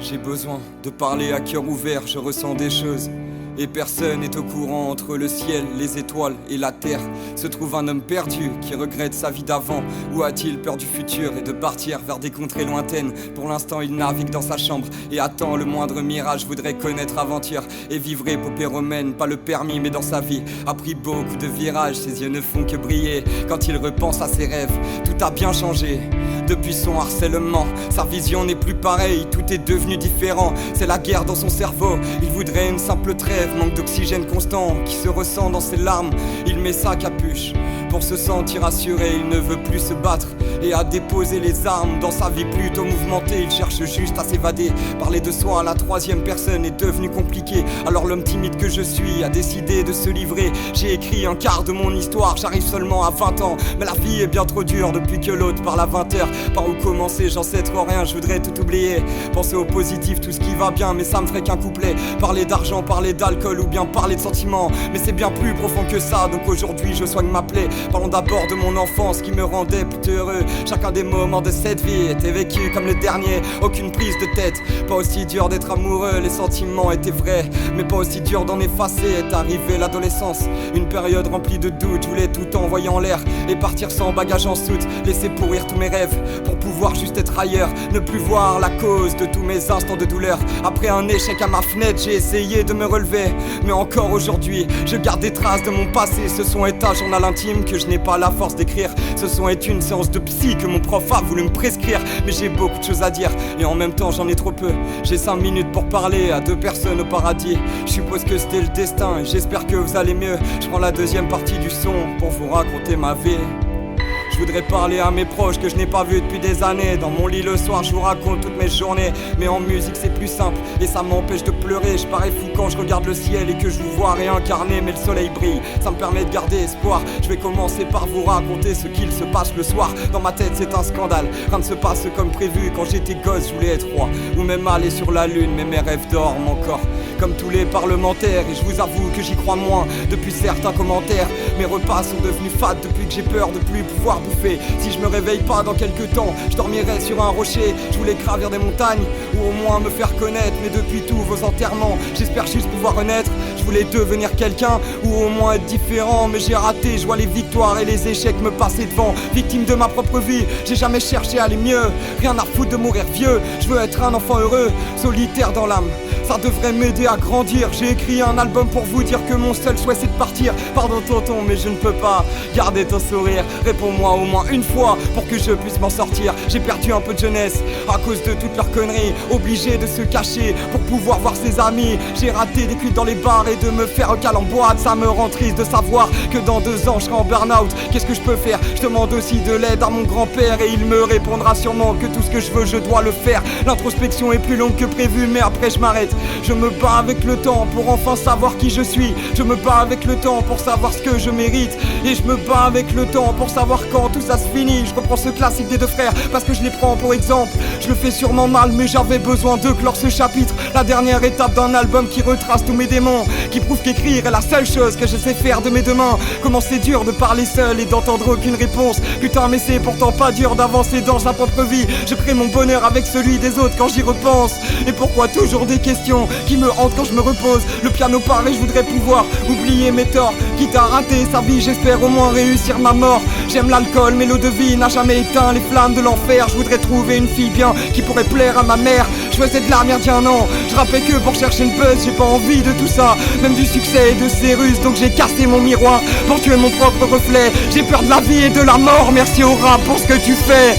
J'ai besoin de parler à cœur ouvert, je ressens des choses. Et personne n'est au courant. Entre le ciel, les étoiles et la terre se trouve un homme perdu qui regrette sa vie d'avant. Ou a-t-il peur du futur et de partir vers des contrées lointaines? Pour l'instant il navigue dans sa chambre et attend le moindre mirage. Voudrait connaître aventure et vivre épopée romaine. Pas le permis mais dans sa vie a pris beaucoup de virages. Ses yeux ne font que briller quand il repense à ses rêves. Tout a bien changé depuis son harcèlement. Sa vision n'est plus pareille, tout est devenu différent. C'est la guerre dans son cerveau, il voudrait une simple trêve. Manque d'oxygène constant qui se ressent dans ses larmes. Il met sa capuche pour se sentir assuré. Il ne veut plus se battre et a déposé les armes. Dans sa vie plutôt mouvementée, il cherche juste à s'évader. Parler de soi à la troisième personne est devenu compliqué. Alors l'homme timide que je suis a décidé de se livrer. J'ai écrit un quart de mon histoire, j'arrive seulement à 20 ans. Mais la vie est bien trop dure depuis que l'autre parle à 20h. Par où commencer, j'en sais trop rien, je voudrais tout oublier. Penser au positif, tout ce qui va bien, mais ça me ferait qu'un couplet. Parler d'argent, parler d'alcool ou bien parler de sentiments. Mais c'est bien plus profond que ça, donc aujourd'hui je soigne ma plaie. Parlons d'abord de mon enfance qui me rendait plutôt heureux. Chacun des moments de cette vie était vécu comme le dernier. Aucune prise de tête, pas aussi dur d'être amoureux. Les sentiments étaient vrais, mais pas aussi dur d'en effacer. Est arrivée l'adolescence, une période remplie de doutes. Je voulais tout envoyer en l'air et partir sans bagage en soute. Laisser pourrir tous mes rêves pour pouvoir juste être ailleurs. Ne plus voir la cause de tous mes instants de douleur. Après un échec à ma fenêtre, j'ai essayé de me relever. Mais encore aujourd'hui, je garde des traces de mon passé. Ce son est un journal intime que je n'ai pas la force d'écrire. Ce son est une séance de psy que mon prof a voulu me prescrire. Mais j'ai beaucoup de choses à dire et en même temps j'en ai trop peu. J'ai 5 minutes pour parler à 2 personnes au paradis. Je suppose que c'était le destin et j'espère que vous allez mieux. Je prends la deuxième partie du son pour vous raconter ma vie. Je voudrais parler à mes proches que je n'ai pas vus depuis des années. Dans mon lit le soir je vous raconte toutes mes journées. Mais en musique c'est plus simple et ça m'empêche de pleurer. Je parais fou quand je regarde le ciel et que je vous vois réincarné. Mais le soleil brille, ça me permet de garder espoir. Je vais commencer par vous raconter ce qu'il se passe le soir. Dans ma tête c'est un scandale, rien ne se passe comme prévu. Quand j'étais gosse je voulais être roi ou même aller sur la lune. Mais mes rêves dorment encore comme tous les parlementaires. Et je vous avoue que j'y crois moins depuis certains commentaires. Mes repas sont devenus fades depuis que j'ai peur de plus pouvoir bouffer. Si je me réveille pas dans quelques temps, je dormirai sur un rocher. Je voulais gravir des montagnes ou au moins me faire connaître. Mais depuis tous vos enterrements, j'espère juste pouvoir renaître. Je voulais devenir quelqu'un ou au moins être différent. Mais j'ai raté, je vois les victoires et les échecs me passer devant. Victime de ma propre vie, j'ai jamais cherché à aller mieux. Rien à foutre de mourir vieux, je veux être un enfant heureux, solitaire dans l'âme. Ça devrait m'aider à grandir. J'ai écrit un album pour vous dire que mon seul souhait c'est de partir. Pardon tonton mais je ne peux pas garder ton sourire. Réponds-moi au moins une fois pour que je puisse m'en sortir. J'ai perdu un peu de jeunesse à cause de toutes leurs conneries. Obligé de se cacher pour pouvoir voir ses amis. J'ai raté des cuites dans les bars et de me faire cal en boîte. Ça me rend triste de savoir que dans 2 ans je serai en burn-out. Qu'est-ce que je peux faire? Je demande aussi de l'aide à mon grand-père et il me répondra sûrement que tout ce que je veux je dois le faire. L'introspection est plus longue que prévu mais après je m'arrête. Je me bats avec le temps pour enfin savoir qui je suis. Je me bats avec le temps pour savoir ce que je mérite. Et je me bats avec le temps pour savoir quand tout ça se finit. Je reprends ce classique des 2 frères parce que je les prends pour exemple. Je le fais sûrement mal mais j'avais besoin de clore ce chapitre. La dernière étape d'un album qui retrace tous mes démons, qui prouve qu'écrire est la seule chose que je sais faire de mes 2 mains. Comment c'est dur de parler seul et d'entendre aucune réponse. Putain mais c'est pourtant pas dur d'avancer dans sa propre vie. Je crée mon bonheur avec celui des autres quand j'y repense. Et pourquoi toujours des questions qui me hantent quand je me repose. Le piano pareil, je voudrais pouvoir oublier mes torts. Quitte à rater sa vie, j'espère au moins réussir ma mort. J'aime l'alcool mais l'eau de vie n'a jamais éteint les flammes de l'enfer. Je voudrais trouver une fille bien qui pourrait plaire à ma mère. Je faisais de la merde il y a un an, je rappais que pour chercher une buzz. J'ai pas envie de tout ça, même du succès et de ces ruses. Donc j'ai cassé mon miroir pour tuer mon propre reflet. J'ai peur de la vie et de la mort, merci au rap pour ce que tu fais.